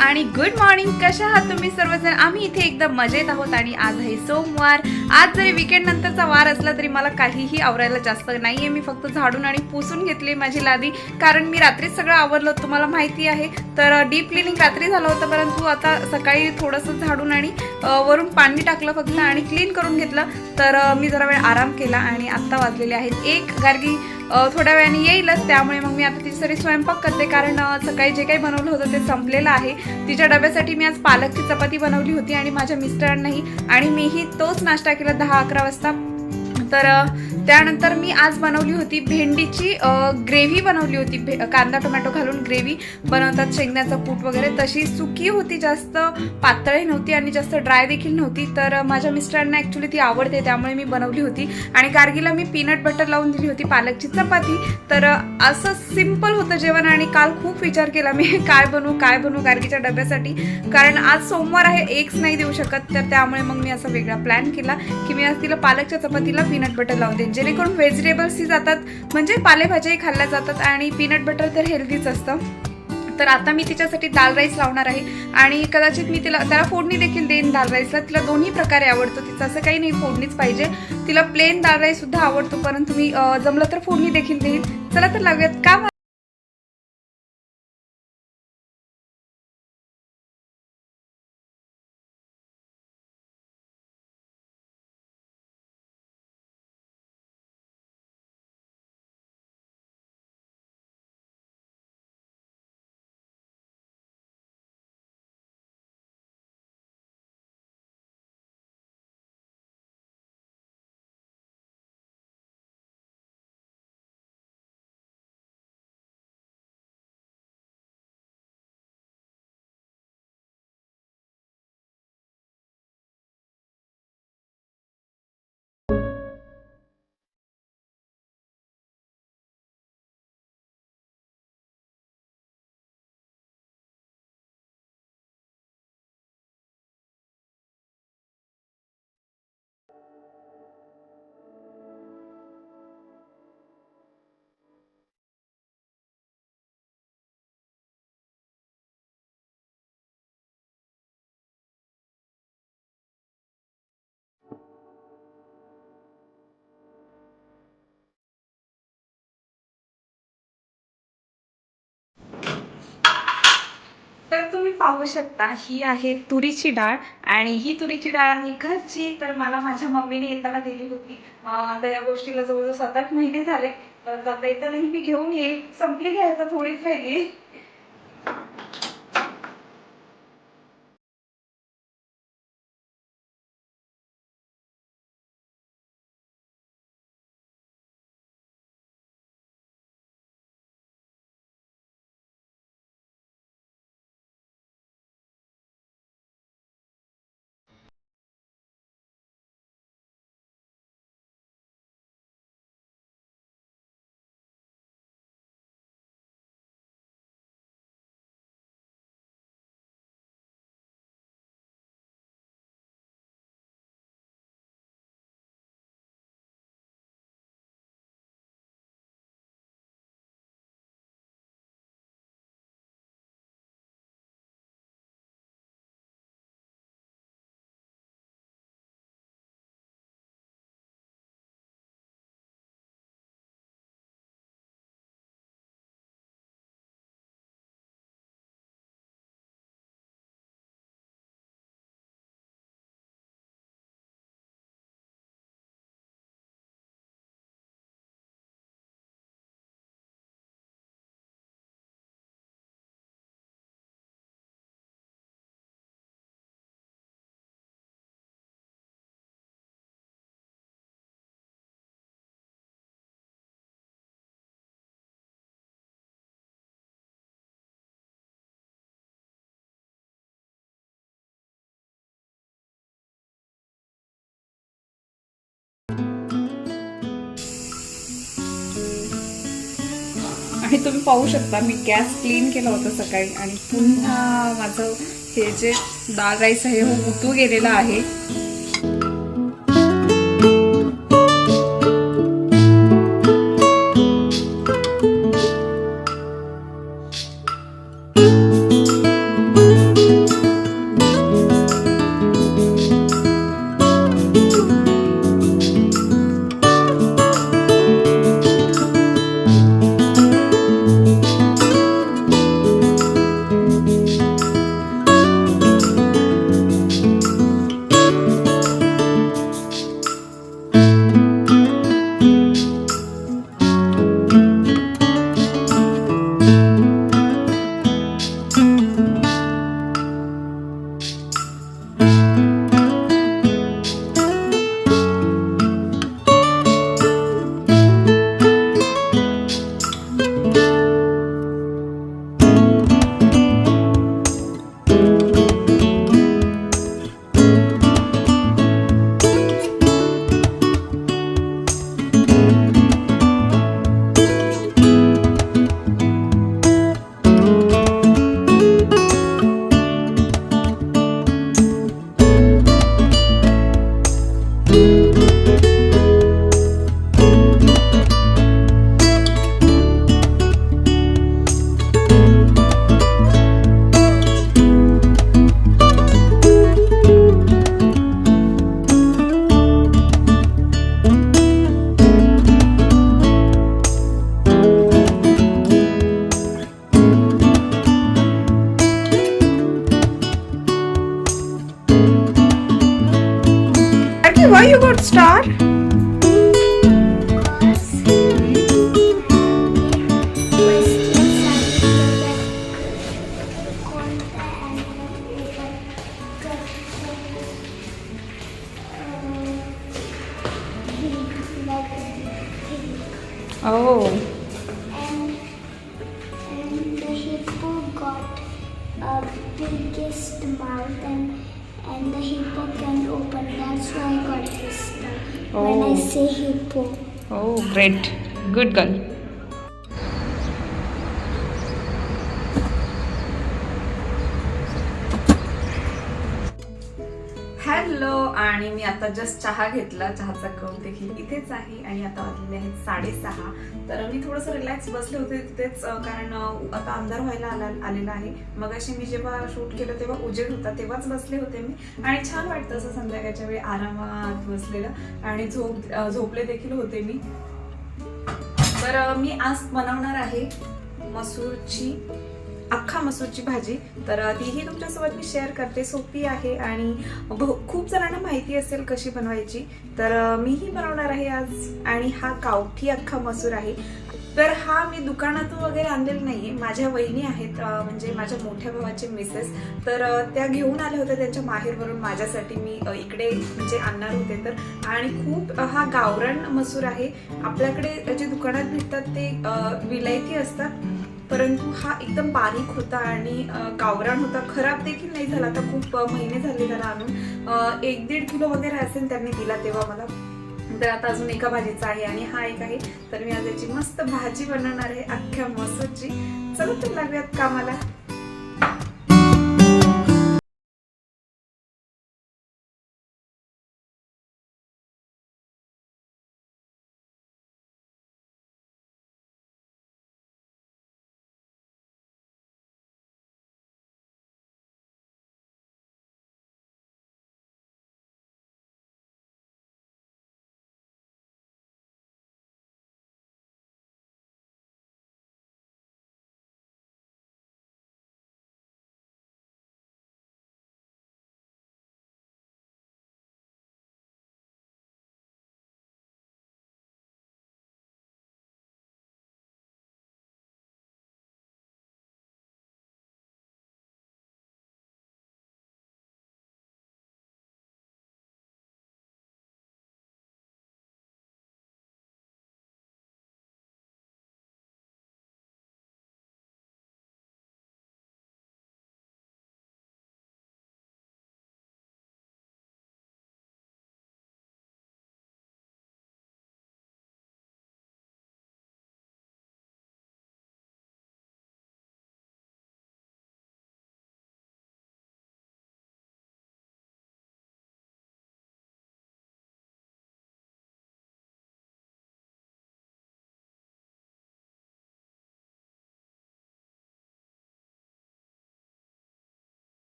आणि good morning. कशा आहात तुम्ही सर्वजण? आम्ही इथे एकदम मजेत आहोत. आणि आज आहे सोमवार. आज जरी वीकेंड नंतरचा वार असला तरी मला काहीही आवरायला जास्त नाहीये. मी फक्त झाडून आणि पुसून घेतली माझी लादी, कारण मी रात्रीच सगळं आवरलं, तुम्हाला माहिती आहे. तर डीप क्लिनिंग रात्री झालं होतं, परंतु आता सकाळी थोडंसं झाडून आणि वरून पाणी टाकलं फक्त आणि क्लीन करून घेतलं. तर मी जरा वेळ आराम केला आणि आत्ता वाजलेले आहेत 1. गार्गी थोड्या वेळाने येईलच, त्यामुळे मग मी आता तिच्यासाठी स्वयंपाक करते, कारण सकाळी जे काही बनवलं होतं ते संपलेलं आहे. तिच्या डब्यासाठी मी आज पालकची चपाती बनवली होती आणि माझ्या मिस्टरांनाही, आणि मीही तोच नाश्ता केला 10-11 वाजता. तर त्यानंतर मी आज बनवली होती भेंडीची ग्रेव्ही बनवली होती. कांदा टोमॅटो घालून ग्रेव्ही बनवतात, शेंगण्याचं कूट वगैरे, तशी सुकी होती, जास्त पातळही नव्हती आणि जास्त ड्राय देखील नव्हती. तर माझ्या मिस्टरांना ॲक्च्युली ती आवडते, त्यामुळे मी बनवली होती. आणि गार्गीला मी पीनट बटर लावून दिली होती पालकची चपाती. तर असं सिम्पल होतं जेवण. आणि काल खूप विचार केला मी काय बनवू गार्गीच्या डब्यासाठी, कारण आज सोमवार आहे, एग्स नाही देऊ शकत. तर त्यामुळे मग मी असा वेगळा प्लॅन केला की मी आज तिला पालकच्या चपातीला पीनट बटर लावून देईन, जेणेकरून व्हेजिटेबल्सही जातात, म्हणजे पालेभाज्याही खाल्ल्या जातात, आणि पीनट बटर तर हेल्दीच असतं. तर आता मी तिच्यासाठी दाल राईस लावणार आहे, आणि कदाचित मी त्याला फोडणी देखील देईन दाल राईसला. तिला दोन्ही प्रकारे आवडतो, तिचं असं काही नाही फोडणीच पाहिजे. तिला प्लेन दाल राईस सुद्धा आवडतो, परंतु मी जमलं तर फोडणी देखील देईन. चला तर लावूयात का. तर तुम्ही पाहू शकता, ही आहे तुरीची डाळ, आणि ही तुरीची डाळ आहे घरची. तर मला माझ्या मम्मीने येताना दिली होती. आता या गोष्टीला जवळजवळ 7-8 महिने झाले. तर आता येतानाही मी घेऊन येईल. संपली घ्यायचा थोडीच राहिली. आणि तुम्ही पाहू शकता मी गॅस क्लीन केला होता सकाळी आणि पुन्हा माझं हे जे दाल राईस आहे हो उतू गेलेला आहे. Why you got star? Oh. And the hippo got a biggest mouth and the hippo can open. That's why I got this star. When I say hippo. Oh, great. Good girl. Hello, आणि मी आता just चहा घेतला. चहाचा cup देखील इथेच आहे आणि आता वाजलेले आहेत 6:30. तर मी थोडंसं रिलॅक्स बसले होते तिथेच, कारण आता अंधार व्हायला आलेला आहे. मग अशी मी जेव्हा शूट केलं तेव्हा उजेड होता, तेव्हाच बसले होते मी. आणि छान वाटतं असं संध्याकाळच्या वेळी आरामात बसलेलं, आणि झोपले देखील होते मी. तर मी आज बनवणार आहे अख्खा मसूरची भाजी. तर तीही तुमच्यासोबत मी शेअर करते. सोपी आहे आणि खूप जणांना माहिती असेल कशी बनवायची. तर मीही बनवणार आहे आज. आणि हा गावठी अख्खा मसूर आहे. तर हा मी दुकानातून वगैरे आणलेला नाहीये. माझ्या वहिनी आहेत, म्हणजे माझ्या मोठ्या भावाचे मिसेस, तर त्या घेऊन आल्या होत्या त्यांच्या माहेरवरून माझ्यासाठी. मी इकडे म्हणजे आणणार होते. तर आणि खूप हा गावरान मसूर आहे. आपल्याकडे जे दुकानात भेटतात ते विलायती असतात, परंतु हा एकदम बारीक होता आणि गावरान होता. खराब देखील नाही झाला. आता खूप महिने झाले त्याला आणून. 1-1.5 किलो वगैरे असेल त्यांनी दिला तेव्हा मला. तर आता अजून एका भाजीचा आहे आणि हा एक आहे. तर मी आज याची मस्त भाजी बनवणार आहे अख्ख्या मसूरची. चला तर लागूयात कामाला.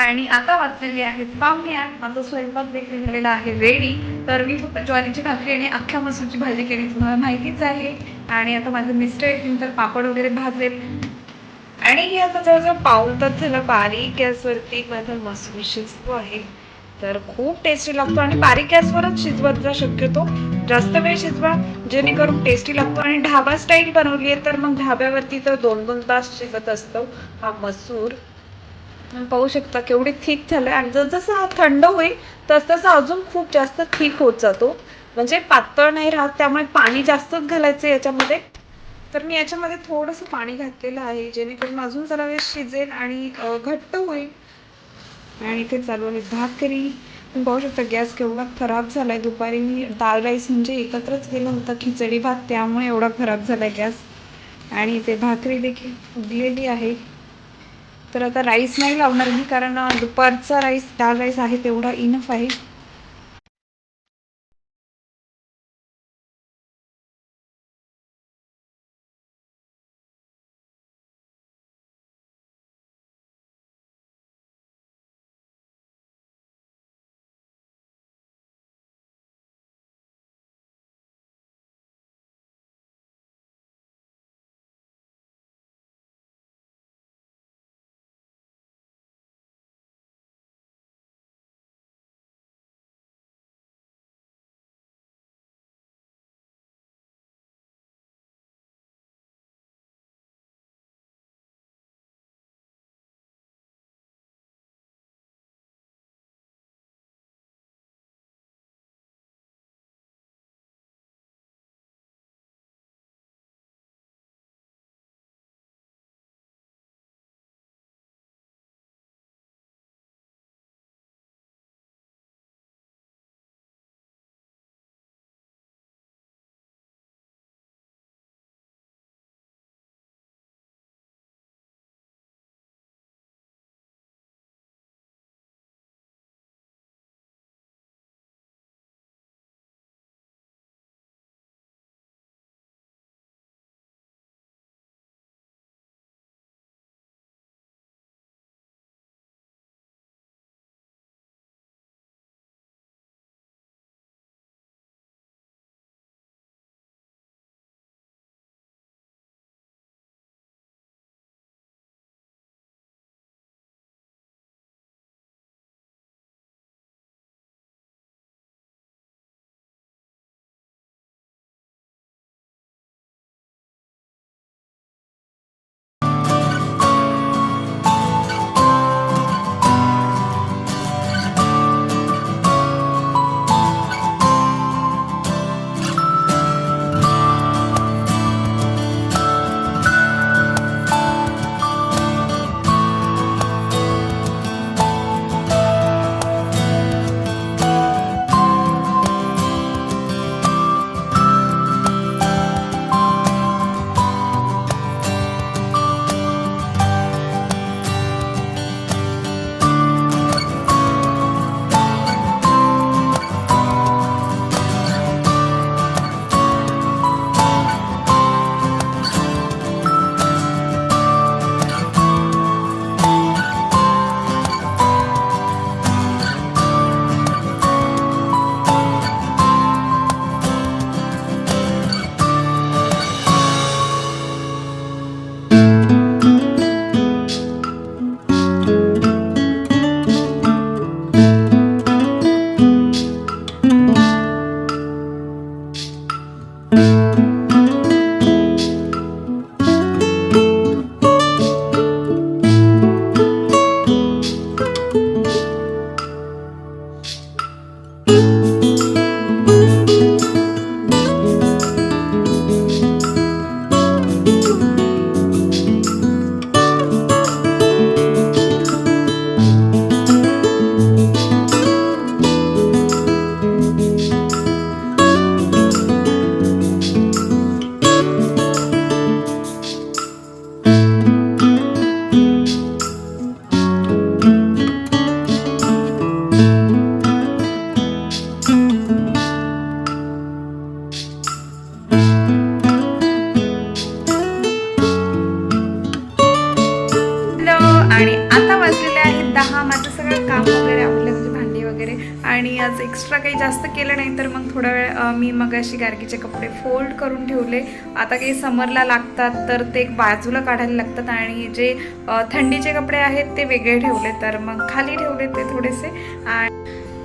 आणि आता वाजलेली आहेत 8:45. माझा स्वयंपाक देखील झालेला आहे रेडी. तर मी फक्त ज्वारीची भाकरी आणि अख्ख्या मसूरची भाजी केली, तुम्हाला माहितीच आहे. आणि आता माझे मिस्टर येतील तर पापड वगैरे भाजेल. आणि हे आता जवळजवळ पाऊण तास झालं बारीक गॅसवरती माझा मसूर शिजतो आहे. तर खूप टेस्टी लागतो आणि बारीक गॅसवरच शिजवत जा शक्यतो. जास्त वेळ शिजवा जेणेकरून टेस्टी लागतो. आणि ढाबा स्टाईल बनवली आहे तर मग ढाब्यावरती तर 2-2 तास शिजत असतो हा मसूर. तुम्ही पाहू शकता केवढी थिक झालंय आणि जसं हा थंड होईल तसं अजून खूप जास्त थिक होत जातो. म्हणजे पातळ नाही राहत, त्यामुळे पाणी जास्तच घालायचं याच्यामध्ये. तर मी याच्यामध्ये थोडंसं पाणी घातलेलं आहे जेणेकरून अजून जरा वेळ शिजेल आणि घट्ट होईल. आणि इथे चालू आहे भाकरी. तुम्ही पाहू शकता गॅस केवढा खराब झालाय. दुपारी मी दाल राईस म्हणजे एकत्रच केलं होतं खिचडी भात, त्यामुळे एवढा खराब झालाय गॅस. आणि इथे भाकरी देखील फुगलेली आहे. तर आता राईस नाही लावणार मी, कारण दुपारचा राईस दाल राईस आहे तेवढा इनफ आहे. आज एक्स्ट्रा काही जास्त केलं नाही, तर मग थोडा वेळ मी मग अशी गार्गीचे कपडे फोल्ड करून ठेवले. आता काही समरला लागतात तर ते बाजूला काढायला लागतात आणि जे थंडीचे कपडे आहेत ते वेगळे ठेवले, तर मग खाली ठेवले ते थोडेसे.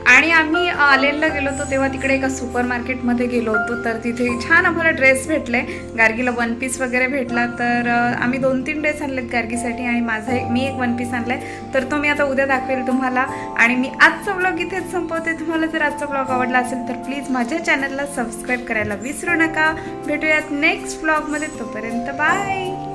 आणि आम्ही आलेला गेलो होतो तेव्हा तिकडे एका सुपर मार्केटमध्ये गेलो होतो, तर तिथे छान आम्हाला ड्रेस भेटले. गार्गीला 1 पीस वगैरे भेटला, तर आम्ही 2-3 ड्रेस आणलेत गार्गीसाठी आणि मी एक 1 पीस आणलाय, तर तो मी आता उद्या दाखवेल तुम्हाला. आणि मी आजचा ब्लॉग इथेच संपवते. तुम्हाला जर आजचा ब्लॉग आवडला असेल तर प्लीज माझ्या चॅनलला सबस्क्राईब करायला विसरू नका. भेटूयात नेक्स्ट ब्लॉगमध्ये, तोपर्यंत बाय.